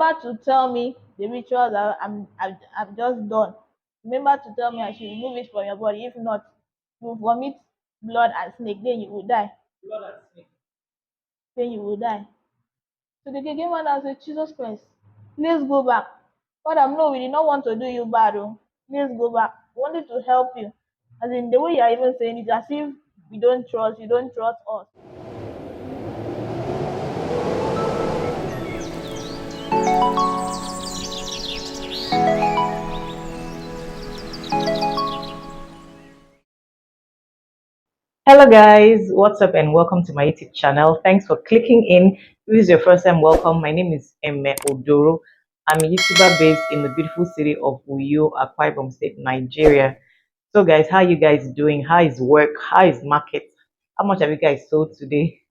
remember to tell me the rituals that I've just done. Remember to tell me I should remove it from your body. If not, you will vomit blood and snake. Then you will die. Then you will die. So the Gege man said, Jesus Christ, please go back. Madam, no, we did not want to do you bad. Oh. Please go back. We wanted to help you. As in the way you are even saying it, as if we don't trust, you don't trust us. Hello guys, what's up and welcome to my YouTube channel. Thanks for clicking in. If this is your first time, welcome. My name is Emme Odoro. I'm a YouTuber based in the beautiful city of Uyo, Akwa Ibom State, Nigeria. So guys, how you guys doing? How is work? How is market? How much have you guys sold today?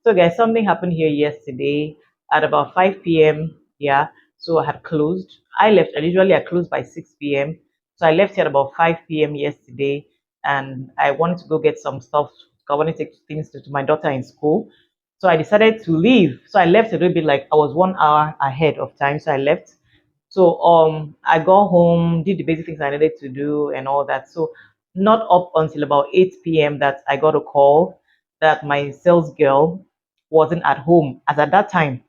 So guys, something happened here yesterday at about 5 p.m. Yeah, so I had closed. I left. I closed by 6 p.m. So I left here at about 5 p.m. yesterday, and I wanted to go get some stuff. I wanted to take things to my daughter in school. So I decided to leave. So I left a little bit like I was 1 hour ahead of time. So I left. So I got home, did the basic things I needed to do and all that. So not up until about 8 p.m. that I got a call that my sales girl wasn't at home as at that time.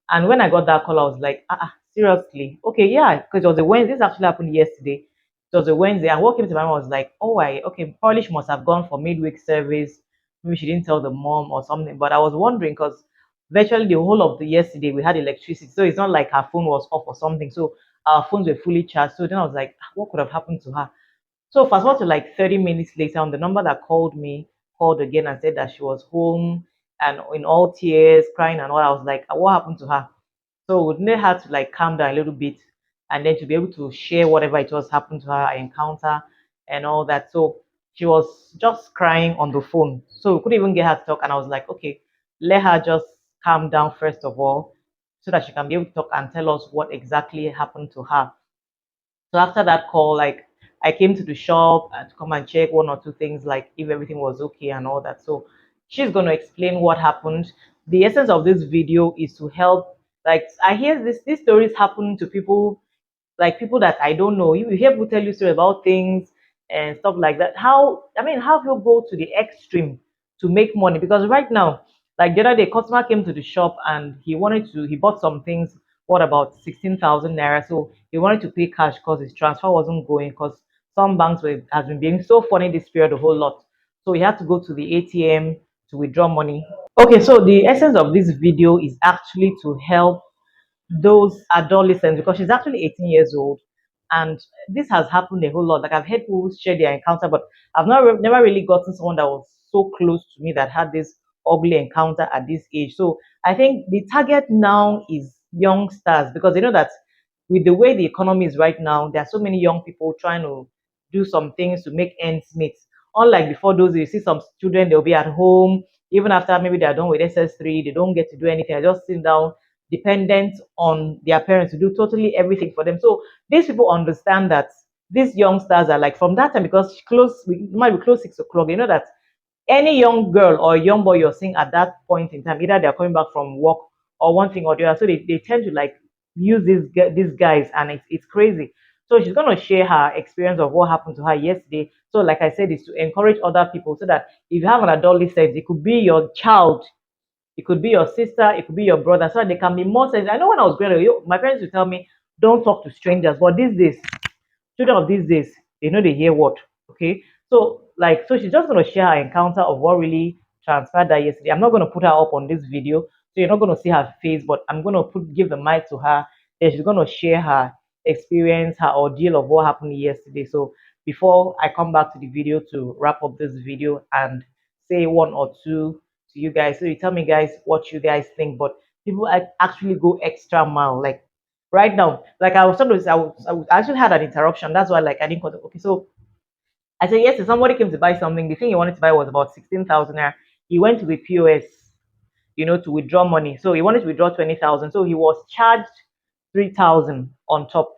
And when I got that call, I was like, seriously? Okay, yeah, because it was a Wednesday. This actually happened yesterday. It was a Wednesday. And what came to my mind was like, oh, okay, probably she must have gone for midweek service. Maybe she didn't tell the mom or something. But I was wondering because virtually the whole of the yesterday we had electricity. So it's not like her phone was off or something. So our phones were fully charged. So then I was like, what could have happened to her? So fast forward to like 30 minutes later, on the number that called me called again and said that she was home and in all tears, crying and all. I was like, what happened to her? So we then had to like calm down a little bit and then to be able to share whatever it was happened to her, I encounter and all that. So she was just crying on the phone. So we couldn't even get her to talk. And I was like, okay, let her just calm down first of all so that she can be able to talk and tell us what exactly happened to her. So after that call, like I came to the shop to come and check one or two things, like if everything was okay and all that. So she's going to explain what happened. The essence of this video is to help. Like I hear these stories happen to people, like people that I don't know. You hear people tell you stories about things and stuff like that. How people go to the extreme to make money? Because right now, like the other day, customer came to the shop and he bought some things. What about 16,000 naira? So he wanted to pay cash because his transfer wasn't going because some banks were has been being so funny this period a whole lot. So he had to go to the ATM to withdraw money. Okay, so the essence of this video is actually to help those adolescents because she's actually 18 years old and this has happened a whole lot. Like I've heard people share their encounter, but I've never really gotten someone that was so close to me that had this ugly encounter at this age. So I think the target now is youngsters because they know that with the way the economy is right now, there are so many young people trying to do some things to make ends meet. Unlike before those, you see some children, they'll be at home even after maybe they're done with SS3, they don't get to do anything. They're just sitting down dependent on their parents to do totally everything for them. So these people understand that these youngsters are like from that time because we might be close 6 o'clock. You know that any young girl or young boy you're seeing at that point in time, either they're coming back from work or one thing or the other. So they tend to like use these guys and it's crazy. So she's gonna share her experience of what happened to her yesterday. So like I said, is to encourage other people so that if you have an adolescent, it could be your child, it could be your sister, it could be your brother, so that they can be more sensitive. I know when I was growing up, my parents would tell me, don't talk to strangers. But these days, children of these days, they know they hear what. Okay. So she's just gonna share her encounter of what really transpired that yesterday. I'm not gonna put her up on this video, so you're not gonna see her face, but I'm gonna give the mic to her. Then she's gonna share her experience, her ordeal of what happened yesterday. So before I come back to the video to wrap up this video and say one or two to you guys. So you tell me guys what you guys think. But people actually go extra mile. Like right now, like I was talking to I actually had an interruption. That's why like I didn't call. Okay, so I said yes. If somebody came to buy something, the thing he wanted to buy was about 16,000 naira. He went to the POS, to withdraw money. So he wanted to withdraw 20,000. So he was charged 3,000 on top.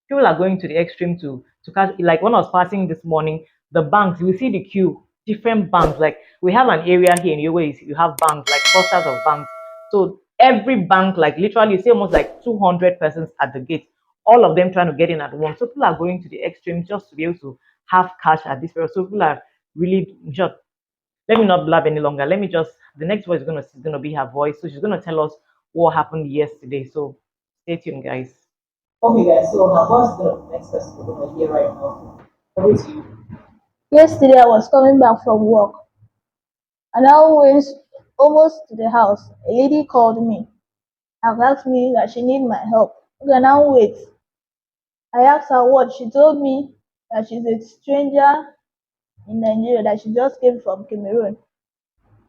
People are going to the extreme to catch. Like when I was passing this morning, the banks, you will see the queue, different banks. Like we have an area here in your ways, you have banks like clusters of banks. So every bank, like literally, you see almost like 200 persons at the gate, all of them trying to get in at once. So people are going to the extreme just to be able to have cash at this period. So people are really just, let me not blab any longer. Let me just, the next voice is gonna be her voice. So she's gonna tell us what happened yesterday. So stay tuned, guys. Okay, guys. So what's the next person we're gonna hear right now? Over to you. Yesterday I was coming back from work and I went almost to the house. A lady called me and asked me that she need my help. Okay, now wait. I asked her what. She told me that she's a stranger in Nigeria, that she just came from Cameroon,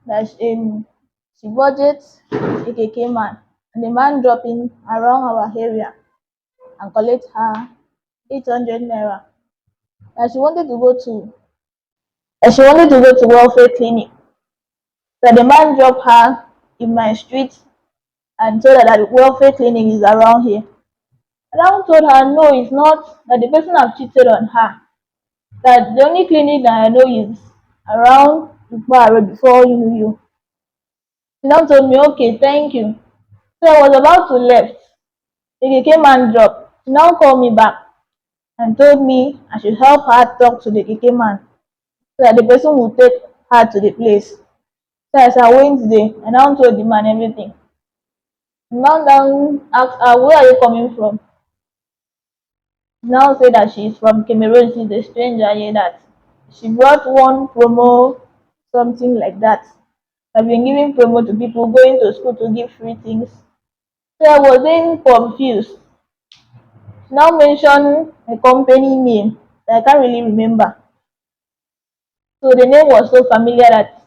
that she budgets a KK man, and the man drop in around our area and collect her 800 naira. That she wanted to go to that she wanted to go to welfare clinic. That the man dropped her in my street and told her that the welfare clinic is around here. And I told her no, it's not, that the person have cheated on her. That the only clinic that I know is around Ikpa Road before you. She now told me, okay, thank you. So I was about to left. The KK man dropped. She now called me back and told me I should help her talk to the KK man so that the person will take her to the place. So as I went there, I now told the man everything. Now down asked her, where are you coming from? Now say that she's from Cameroon, she's a stranger here, that she brought one promo, something like that. I've been giving promo to people going to school to give free things. So I was then confused. She now mentioned a company name that I can't really remember. So the name was so familiar that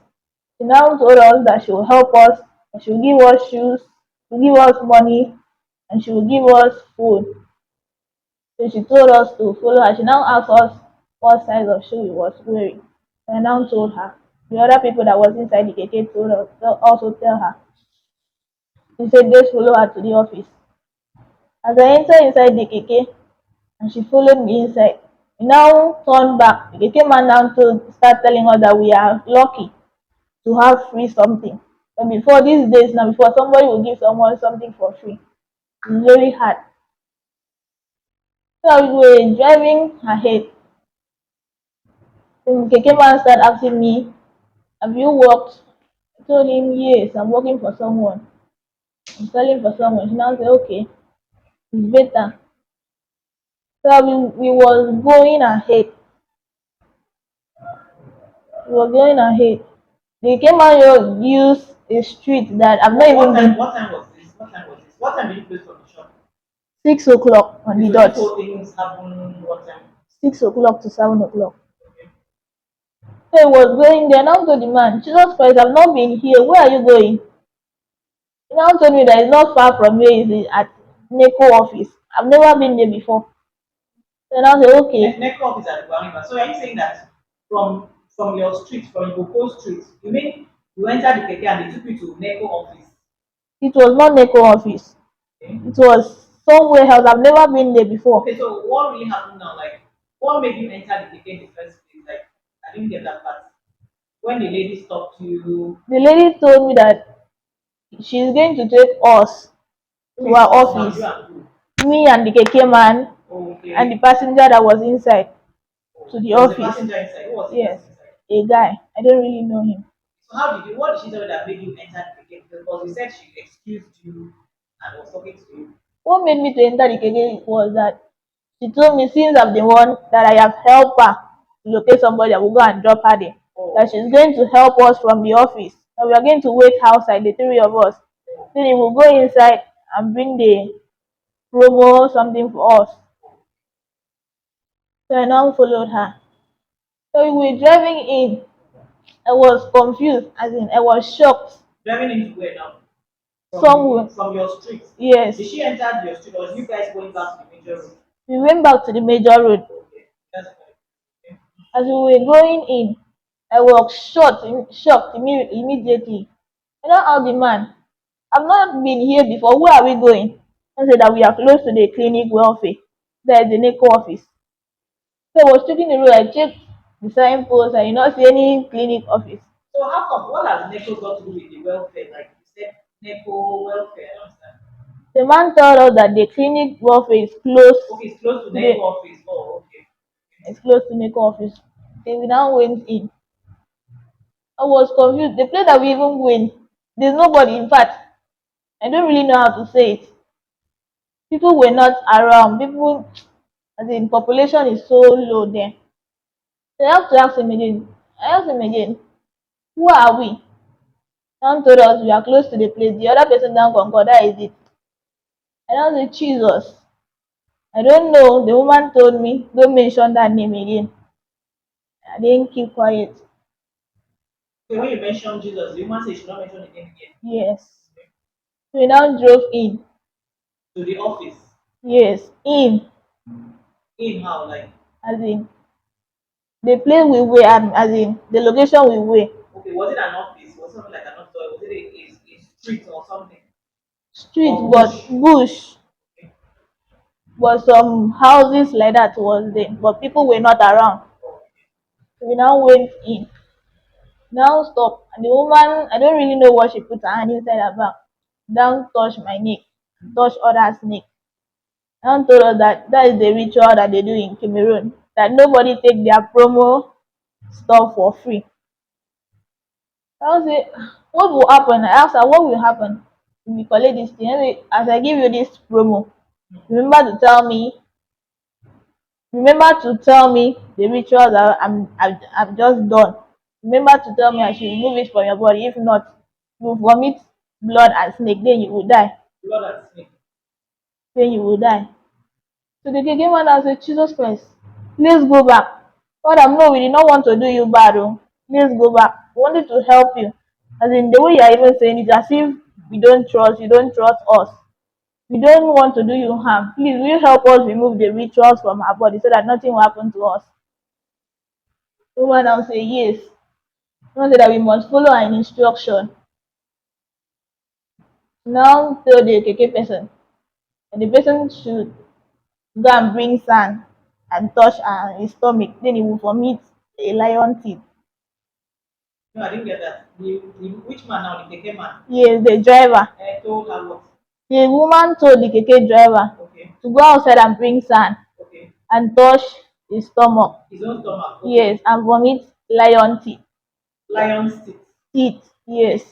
she now told us that she will help us, and she will give us shoes, she will give us money, and she will give us food. So she told us to follow her. She now asked us what size of shoe we was wearing. And I now told her. The other people that was inside the KK told us, also tell her. She said just follow her to the office. As I entered inside the KK and she followed me inside, we now turned back. The KK man now to start telling us that we are lucky to have free something. But before these days now, before somebody will give someone something for free, it's very hard. So we were driving ahead. The KK man started asking me, have you worked? I told him, yes, I'm working for someone. I'm selling for someone. He now said, okay, it's better. So we was going ahead. We were going ahead. They came out use a street that I've not even been. What time was this? What time was this? What time did you close from the shop? 6 o'clock on the So dot. these whole things happen what time? 6 o'clock to 7 o'clock. So I was going there. Now to the man, Jesus Christ, I've not been here. Where are you going? He now told me that it's not far from where is it at NECO office. I've never been there before. So I now say, okay. Neck office at the Guanima. So are you saying that from your street, from Iboko street, you mean you entered the Keke and they took you to Neko office? It was not NECO office. Okay. It was somewhere else. I've never been there before. Okay, so what really happened now? Like, what made you enter the Keke in the first place? Like, I didn't get that part. When the lady stopped you, The lady told me that she's going to take us who to is her us now? office. You and who? Me and the KK man Okay. and the passenger that was inside to the There was a office. passenger inside. Who was the Yes, person inside? a guy. I don't really know him. So how did you? What did she tell you that made you enter the Keke? Because you said she excused you and was talking to you. What made me to enter the KK was that she told me since I'm the one that I have helped her to locate somebody that will go and drop her there. Oh, That she's going to help us from the office. That we are going to wait outside, the three of us. Then he will go inside and bring the promo something for us. So I now followed her. So we were driving in. I was confused, as in I was shocked. Driving into where now? Somewhere. From your street. Yes. Did she enter your street or you guys going back to the major road? We went back to the major road. Okay, that's fine. Okay. As we were going in, I was shocked immediately. I now asked the man, I've not been here before. Where are we going? I said that we are close to the clinic welfare. There is the NECO office. So I was taking the road. I checked the signpost. I did not see any clinic office. So how come what has NECO got to do with the welfare? Like you said, Neko welfare. I don't understand. The man told us that the clinic welfare is close Okay, it's close to to the Neko office. Oh, okay. it's close to Nico office. Then we now went in. I was confused. The place that we even went, there's nobody. In fact, I don't really know how to say it. People were not around. People, as in population is so low there. So I have to ask him again. I asked him again, who are we? Someone told us we are close to the place. The other person down Concord, that is it. And I was like, Jesus. I don't know. The woman told me, don't mention that name again. I didn't keep quiet. Okay, when you mention Jesus, the woman says you should not mention the name again. Yes. We now drove in. To the office. Yes, in. In how? Like, As in, the place we were, as in, the location we were. okay, was it an office? Was it something like an office? Or was it a street or something? Street, Or but bush? bush. Okay. But some houses like that was there. But people were not around. So we now went in. Now stop. And the woman, I don't really know what she put her hand inside her bag. Now touch my neck. Touch others' neck. Now told us that that is the ritual that they do in Cameroon. That nobody take their promo stuff for free. I was like, what will happen? I asked her, what will happen if we collect this thing? As I give you this promo, remember to tell me, remember to tell me the rituals that I've just done. Remember to tell me I should remove it from your body. If not, you vomit blood and snake, then you will die. Blood and snake. Then you will die. So the Gege man has said, Jesus Christ, let's go back. Father, no, we did not want to do you bad. Oh. Let's go back. We wanted to help you. As in the way you are even saying it, as if we don't trust, you don't trust us. We don't want to do you harm. Please, will you help us remove the rituals from our body so that nothing will happen to us? The woman now say yes. The woman say that we must follow an instruction. Now tell the KK person, and the person should go and bring sand and touch his stomach. Then he will vomit a lion teeth. No, I didn't get that. Which man now? The Keke man? Yes, the driver. Told her what? The woman told the KK driver Okay. to go outside and bring sand Okay. and touch his stomach. His own stomach. Okay. Yes, and vomit lion teeth. Lion's teeth. Teeth, yes.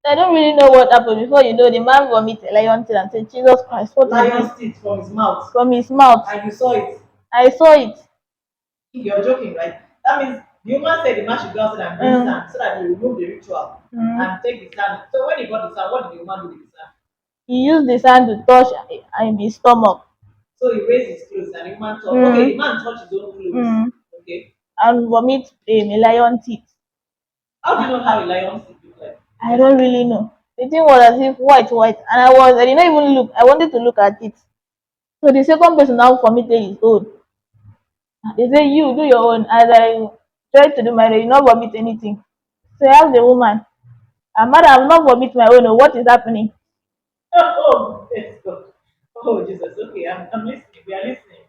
I don't really know what happened. Before you know, the man vomited lion teeth and said, Jesus Christ, what is Lion's this? teeth from his mouth. From his mouth. And you saw it. I saw it. You're joking, right? That means the woman said the man should go outside and bring sand so that he remove the ritual and take the sand. So when he got the sand, what did the woman do with the sand? He used the sand to touch his stomach. So he raised his clothes and the woman touched. Okay, the man touched his own clothes. Okay. And vomit a lion teeth. How do you know how a lion's teeth look like? I don't really know. The thing was as if white, and I did not even look. I wanted to look at it. So the second person now vomited his own. They say you do your own. As I tried to do mine, I did not vomit anything. So I asked the woman, Madam, I will not vomit my own. Oh, what is happening? Oh, yes, God. Oh, Jesus. Okay, I'm listening. We are listening.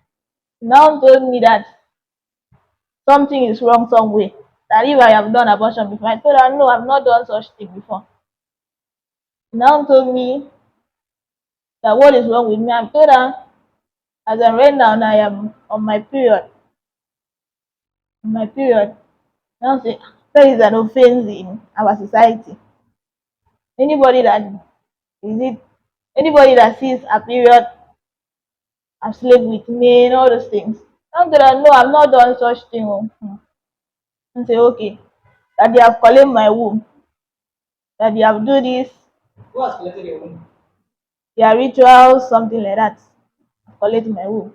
Now told me that something is wrong somewhere. That if I have done abortion before, I told her no, I've not done such thing before. Now told me that what is wrong with me. I told her as I'm right now, I am on my period. On my period. Now say that is an offense in our society. Anybody that is it anybody that sees a period have slept with me and all those things. Now told her no, I've not done such thing. Oh. And say okay. That they have collected my womb. That they have do this, Who has collected your womb? their rituals, something like that. Collect my womb.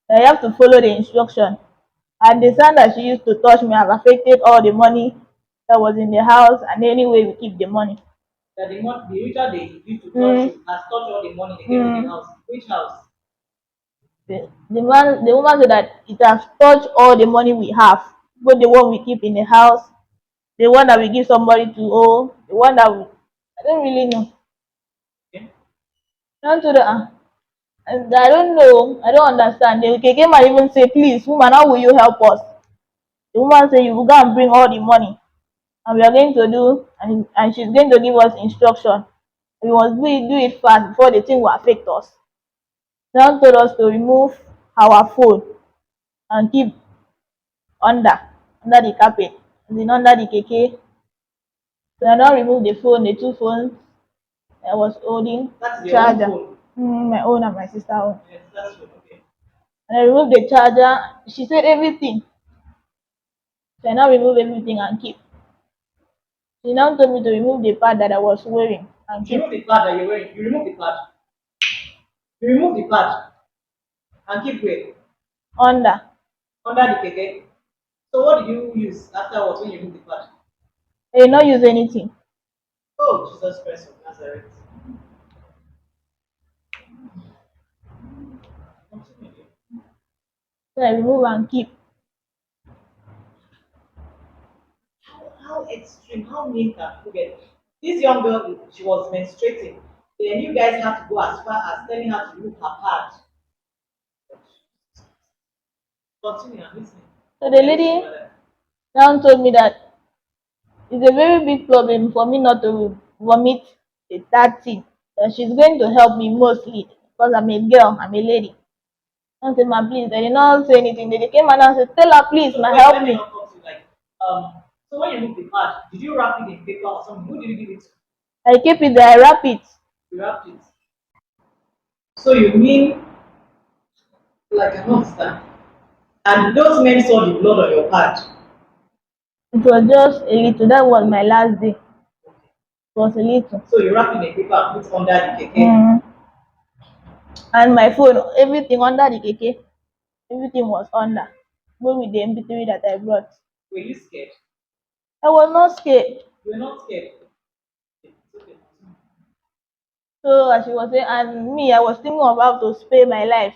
I have to follow the instruction. And the sand that she used to touch me have affected all the money that was in the house and any way we keep the money. That the ritual they used to touch you has touched all the money they get in the house. Which house? The woman said that it has touched all the money we have, both the one we keep in the house, the one that we give somebody to owe, the one that we I don't really know. Okay. Down to the and I don't know, I don't understand. The KK man even say, please, woman, how will you help us? The woman said, you will go and bring all the money. And we are going to do and she's going to give us instruction. We must do it fast before the thing will affect us. Now told us to remove our phone and keep under under the carpet, as in under the keke. So I now remove the phone, the two phones I was holding, That's your own charger, phone. my own and my sister's own. Yes, that's good. Okay. And I removed the charger. She said everything. So I now remove everything and keep. She now told me to remove the pad that I was wearing and You keep remove the pad that you're wearing. You remove the pad. You remove the pad and keep where? under. Under the keke. So what did you use afterwards when you remove the pad? I did not use anything. Oh, Jesus Christ of Nazareth. Continue. So I remove and keep. How extreme, how mean can people get? This young girl, she was menstruating. Then you guys have to go as far as telling her to remove her pad. Continue, I'm listening. So the Okay, I'm listening, lady madam. now told me that it's a very big problem for me not to vomit that thing. That she's going to help me mostly because I'm a girl, I'm a lady. I said, ma, please. They did not say anything. They came and said, tell her, please, So ma, wait, let help me me. not talk to you like so when you remove the pad, did you wrap it in paper or something? Who did you give it to? I keep it there, I wrap it. You wrapped it. So you mean like I don't understand. And those men saw the blood on your pad. It was just a little. That was my last day. It was a little. So you wrap it in paper and put under the keke. Mm. And my phone, everything under the keke, everything was under. Go with the MP3 that I brought. Were you scared? I was not scared. You were not scared. It's okay. So as she was saying, and me, I was thinking of how to spare my life.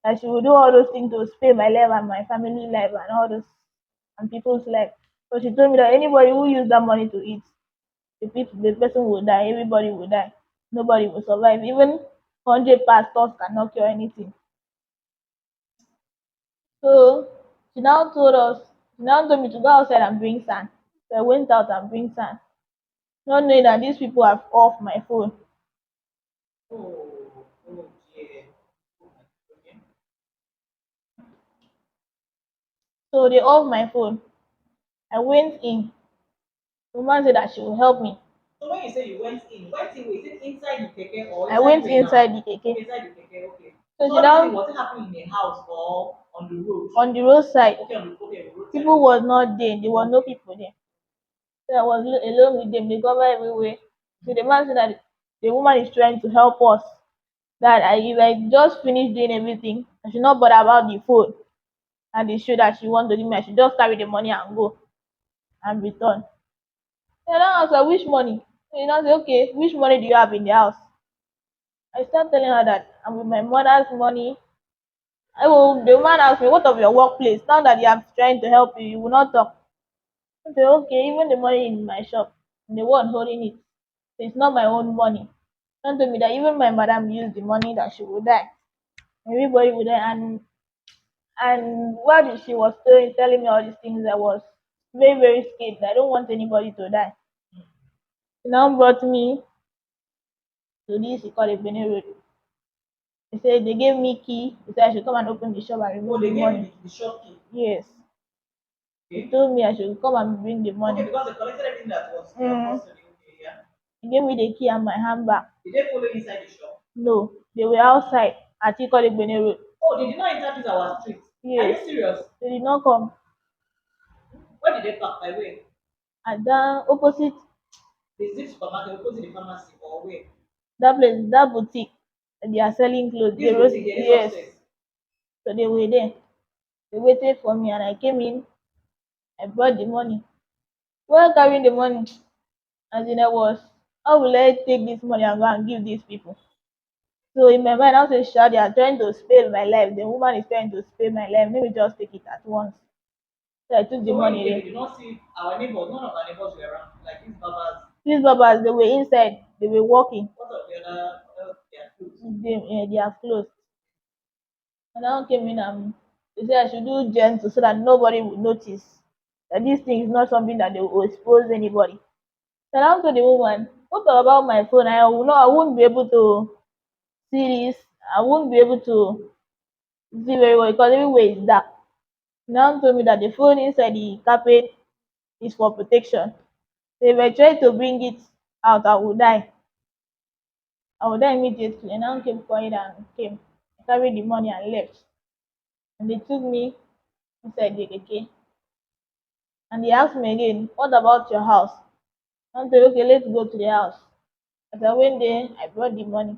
That she would do all those things to spare my life and my family life and all those and people's life. So she told me that anybody who use that money to eat, the person will die, everybody will die. Nobody will survive. Even 100 pastors cannot cure anything. So she now told me to go outside and bring sand. So I went out and bring sand. Not knowing that these people have off my phone. Oh dear. Okay. So they off my phone. I went in. The woman said that she will help me. So when you say you went in, is it inside the keke or I inside went where now? inside the Okay, keke. inside the keke, okay. So So she all this thing now was it happening in a house or on the road? on the roadside. Okay, on the roadside, People okay. was not there. There were no Okay. people there. So I was alone with them. They cover everywhere. So the man said that the woman is trying to help us. That if I just finish doing everything, I should not bother about the phone and the show that she want to give me. I should just carry the money and go and return. And I asked her, which money? So you know, say, okay, which money do you have in the house? I start telling her that I'm with my mother's money. I will. The woman asked me, what of your workplace? Now that you are trying to help you, you will not talk. I say, okay, even the money in my shop, I'm the one holding it. So it's not my own money. Don't tell me that even my madam used the money that she would die. Everybody would die. And while she was telling me all these things, I was very, very scared. I don't want anybody to die. She now brought me to this, he called a Benin Road. They said they gave me key. They said I should come and open the shop and Oh, remove the they gave money. you the shop key. Yes. They Okay. told me I should come and bring the Okay, money. because they collected everything that was in your Mm. custody. Okay, yeah. They gave me the key and my handbag. Did they follow you inside the shop? No, they were outside at Ikole Benin Road. Oh, they did not enter this our street. Are you Yes. serious? They did not come. Where did they park? By where? At the opposite Is it supermarket opposite the pharmacy or where? that place, that boutique, they are selling clothes. This boutique there is Yes. upstairs. So they were there. They waited for me and I came in. I brought the money. While carrying the money, as in I was, how will I take this money and go and give these people? So in my mind, I say, sure, they are trying to spare my life. The woman is trying to spare my life. Let me just take it at once. So I took the So when you money came, you there. did not see our neighbors, none of our neighbors were around, like these babas. These babas, they were inside. They were walking. What of the other their food? They have closed. And I came in and they said I should do gentle so that nobody would notice that this thing is not something that they will expose anybody. So now to the woman, what about my phone? I will not I won't be able to see this. I won't be able to see very well because everywhere is dark. Now told me that the phone inside the carpet is for protection. So if I try to bring it out, I will die. I will die immediately. And now came quiet and came. I carried the money and left. And they took me inside the keke. And they asked me again, what about your house? I said, okay, let's go to the house. As I went there, I brought the money.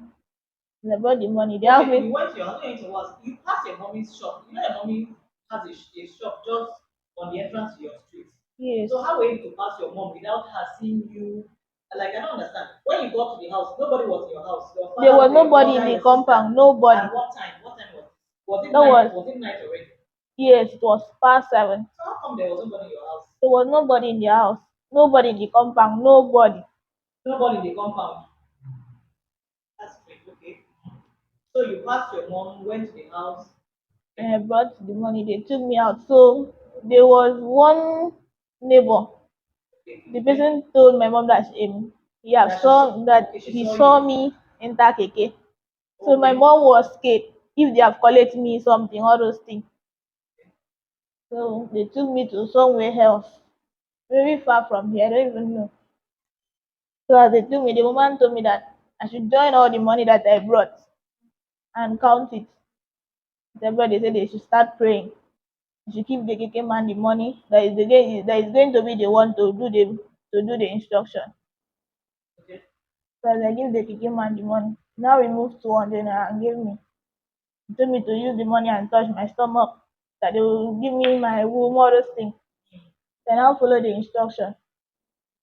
As I brought the money, they asked Okay, you me, went to your house, you went to us. You passed your mommy's shop. You know your mommy has a shop just on the entrance to your street. yes. So how were you to pass your mom without her seeing you? Like I don't understand. When you got to the house, nobody was in your house. Your There father, was your nobody in brother, the your sister. compound, nobody. At what time? What time was it? Was it That night? was, Was it night already? yes, it was past 7. So how come there was nobody in your house? There was nobody in the house, nobody in the compound, nobody. Nobody in the compound. That's great. Okay. So you passed your mom, went to the house. And I brought the money, they took me out. So there was one neighbor. The Okay. person told my mom that That she saw. Okay, she he saw saw you. me enter keke. So my Okay. mom was scared if they have collected me something, all those things. So they took me to somewhere else, very far from here. I don't even know. So as they took me, the woman told me that I should join all the money that I brought and count it. They said they should start praying. They should give the keke man the money that is going to be the one to do the instruction. Okay. So as I give the keke man the money, now remove 200 naira and give me. He told me to use the money and touch my stomach. That they will give me my womb, all those things. Then I'll follow the instruction.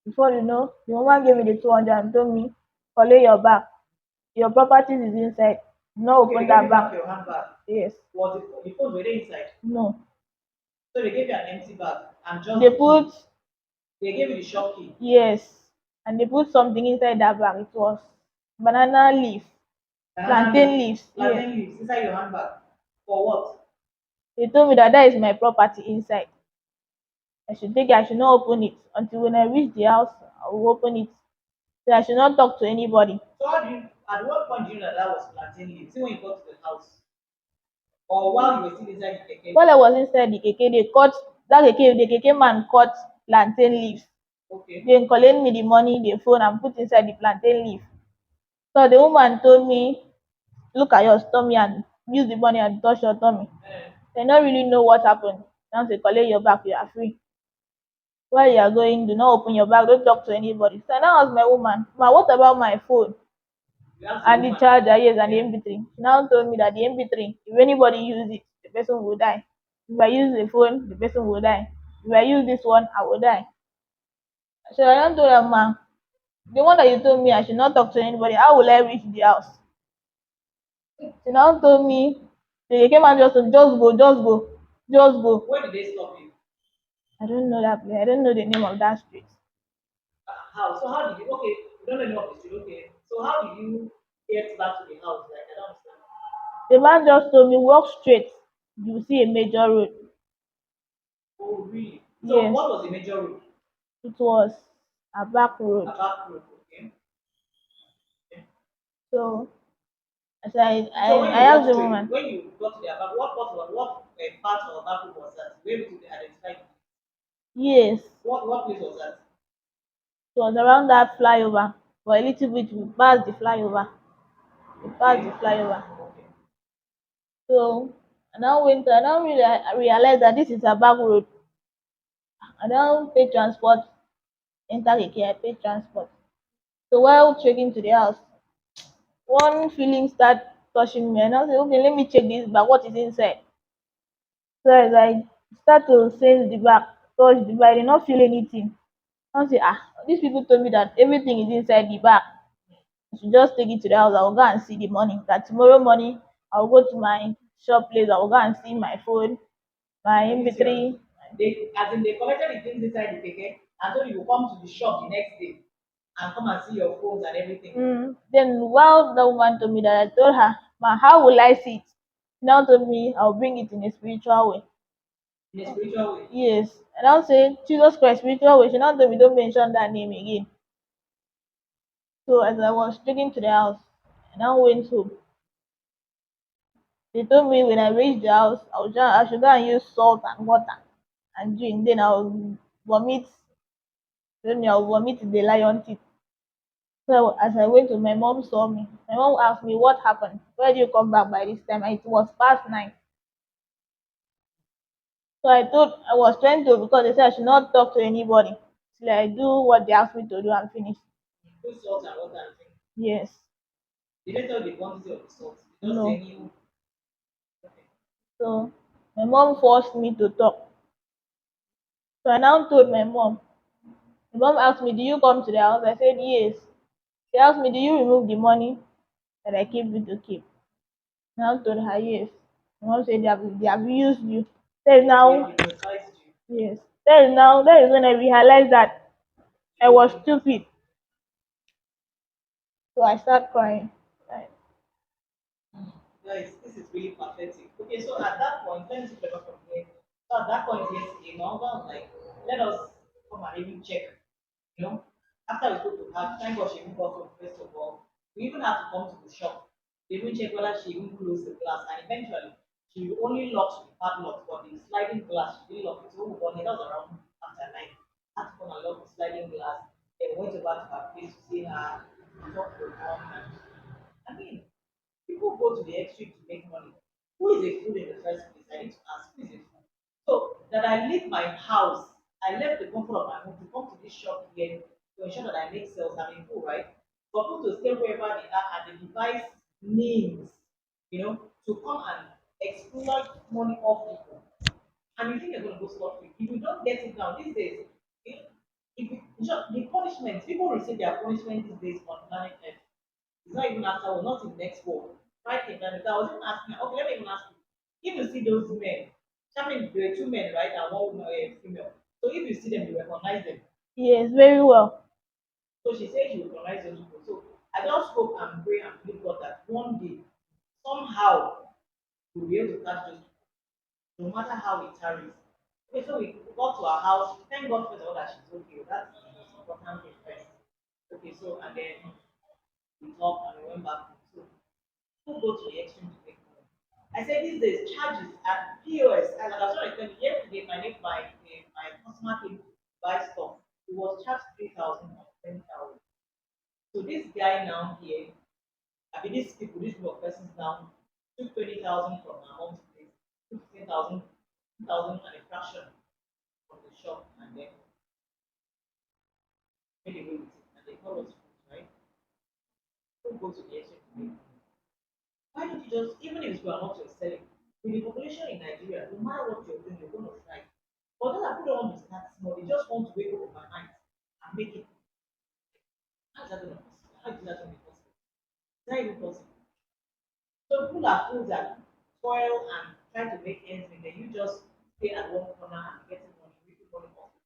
Before you know, the woman gave me the 200 and told me, collect your bag. Your properties is inside. No Okay, open they gave that you back bag. your handbag. Yes. Was it the phone were they inside? No. So they gave you an empty bag and just They the put, key. They gave you the shop key. yes. And they put something inside that bag. It was banana leaf, Banana plantain leaf, leaves. Yes. plantain leaves inside your handbag. For what? They told me that that is my property inside. I should take it, I should not open it. Until when I reach the house, I will open it. So I should not talk to anybody. So how do you at what point do you know that was plantain leaves? See when you got to the house? Or while you were still inside the keke? While I was inside the keke, the keke man cut plantain leaves. Okay. Then collect me the money, the phone, and put inside the plantain leaf. So the woman told me, look at your tummy and use the money and touch your tummy. They don't really know what happened. Now they collect your bag, you are free. While you are going, do not open your bag, don't talk to anybody. So now I asked my woman, ma, what about my phone? You asked the And the woman. charger, yes, and the Yeah. MP3. She now told me that the MP3, if anybody use it, the person will die. If I use the phone, the person will die. If I use this one, I will die. So I don't told her, ma, the one that you told me I should not talk to anybody, how will I reach the house? She now told me, they came and just go, just go, just go. Where did they stop you? I don't know that place. I don't know the name of that street. How? So how did you okay, you don't know any of the street, okay. So how did you get back to the house? Like I don't understand. The man just told me, walk straight. You will see a major road. Oh really? So Yes, what was the major road? it was a back road. A back road, okay. So as I, I, So when I you asked walked the straight, woman, when you got to the apartment, what part of apartment was that? Where able to identify it? yes, it What place was that? was around that flyover. For a little bit, we passed the flyover. We passed the Okay. flyover. Okay. So I now really realize that this is a back road. I don't pay transport, enter the care, I pay transport. So while trekking to the house, one feeling start touching me, and I say, okay, let me check this bag. What is inside? So as I start to sense the bag, touch the bag, I did not feel anything. I say, these people told me that everything is inside the bag. I should just take it to the house. I will go and see the money. That tomorrow morning, I will go to my shop place. I will go and see my phone, my Did you see us? MP3. They as in they collected the things inside the keke and told you will come to the shop the next day and come and see your phones and everything. Then while the woman told me that, I told her, ma, how will I see it? She now told me I'll bring it in a spiritual way. In a spiritual way. Yes. And I'll say, Jesus Christ, spiritual way. She now told me, don't mention that name again. So as I was taking to the house, I now went home. They told me when I reached the house, I should go and use salt and water and drink. Then I'll vomit. Then I'll vomit the lion teeth. So as I went to my mom saw me. My mom asked me what happened. Why did you come back by this time? And it was past 9. So I was trying to because they said I should not talk to anybody till I do what they asked me to do and finish. Put salt and water and drink. Yes. They didn't tell you the quantity of the salt. They just say No. you. So my mom forced me to talk. So I now told my mom. My mom asked me, "Do you come to the house?" I said yes. She asked me, "Do you remove the money that I keep you to keep?" And I told her yes. My mom said they have used you. That is They now hypnotized you. yes. That is when I realized that I was stupid. So I started crying. Like, Guys, this is really pathetic. Okay, so at that point, let me see better from here. So at that point, yesterday, my uncle was like, let us come and even check. You know, after we spoke to her, thank God she even got home first of all. We even had to come to the shop. They even check whether she even closed the glass, and eventually she only locked the padlock, but the sliding glass she didn't lock it. So when that was around after 9, had to come and lock the sliding glass. Then went over to her place to see her, talk to her, and I mean, people go to the extreme to make money. Who is a fool in the first place? I need to ask who is a fool. So that I leave my house, I left the comfort of my home to come to this shop here to ensure that I make sales. I'm a fool, right? For people to stay wherever they are and they devise means, to come and exploit money off people. And you think you're going to go scot free. If you don't get it down these days, if, the punishment, people receive their punishment these days on planet Earth. It's not even after war, not in next war. Right in that, I was even asking, okay, let me even ask you. If you see those men, I mean, there are two men, right, and one woman, female. So if you see them, you recognize them. yes, very well. So she said she will recognize those people. So I just hope and pray and believe God that one day, somehow, we'll be able to catch those people, no matter how it tarries. Okay, so we got to our house. Thank God for all that she's okay. That's the most important thing first. Okay, so and then we talked and we went back home. So people go to the extreme to make money. I said these days charges at POS. And like I was trying to tell you yesterday, my customer came to buy stuff. It was charged 3,000 or 10,000. So this guy now here, I mean these group of persons now took 20,000 from my mom's place, took 15,000, 2,000 and a fraction from the shop, and then made away with it. And they call us fools, right? Who go to the extreme to make money? Why don't you just, even if it's not you're selling, with the population in Nigeria, no matter what you're doing, you're going to thrive. But those people don't want to start small, they just want to wake up overnight and make it. How is that going to be possible? How is that going to be possible? It's not even possible. So people are fools that toil and try to make ends meet, then you just stay at one corner and getting money, making money off it.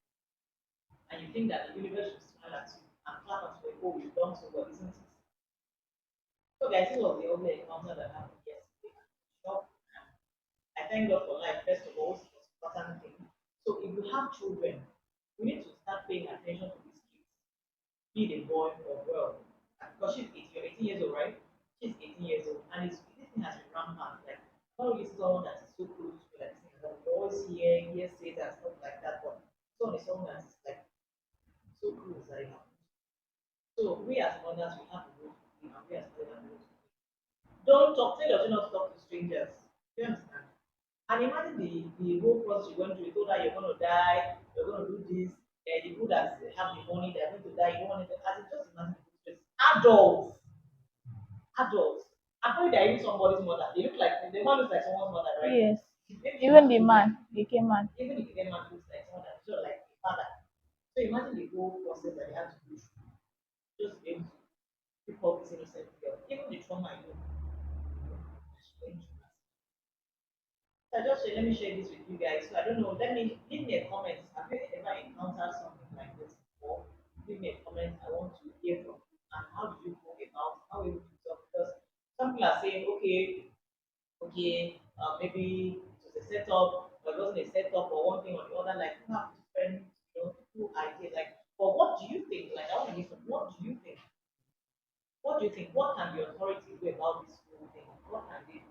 And you think that the universe should smile at you and clap at you, like, oh, you've done so well, isn't it? So guys, this was the only encounter that happened yesterday. Shop. I thank God for life, first of all, it's the important thing. So if you have children, we need to start paying attention to these kids, be it a boy or girl. And because she's 18, you're 18 years old, right? She's 18 years old, and this thing has been rampant. Like, not really someone that is so close to you, like this thing, that we always hear say and stuff like that, but someone is someone that is like so close that it happens. So we as mothers, we have to go to play, and we as fathers have to go to play. Don't talk, tell your children not to talk to strangers. Do you understand? And imagine the whole process you went through. You told her you're going to die, you're going to do this. The people that have the money, they're going to die. You don't want it. As in, just imagine the stress. Adults, adults. I'm probably they're even somebody's mother. They look like the man looks like someone's mother, right? Yes. Maybe she Even has the children. man became man. Even if the man looks like someone that's sort of like a father. So imagine the whole process that they have to go through just to be able to pick up this innocent girl. Even the trauma I know, she went through. So I just say, let me share this with you guys. So I don't know. Let me leave me a comment. Have you ever encountered something like this before? Leave me a comment. I want to hear from you. And how did you go about? How were you to talk? Because some people are saying, okay, maybe it was a setup, or it wasn't a setup, or one thing or the other. Like you have different, two ideas. Like, but what do you think? Like, I want to hear from you. What do you think? What do you think? What can the authority do about this whole thing? What can they?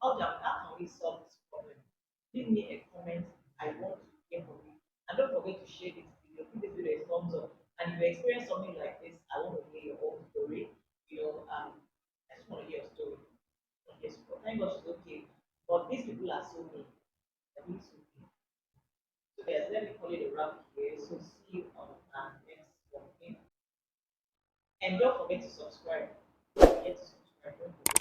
How can we solve this problem? Leave me a comment. I want to hear from you. And don't forget to share this video. Give this video a thumbs up. And if you experience something like this, I want to hear your own story. I just want to hear your story. Yes, thank God she's okay. But these people are so mean. They're really so mean. So guys, let me call it a wrap here. So see you on our next one. And don't forget to subscribe. Don't forget to subscribe. Don't forget.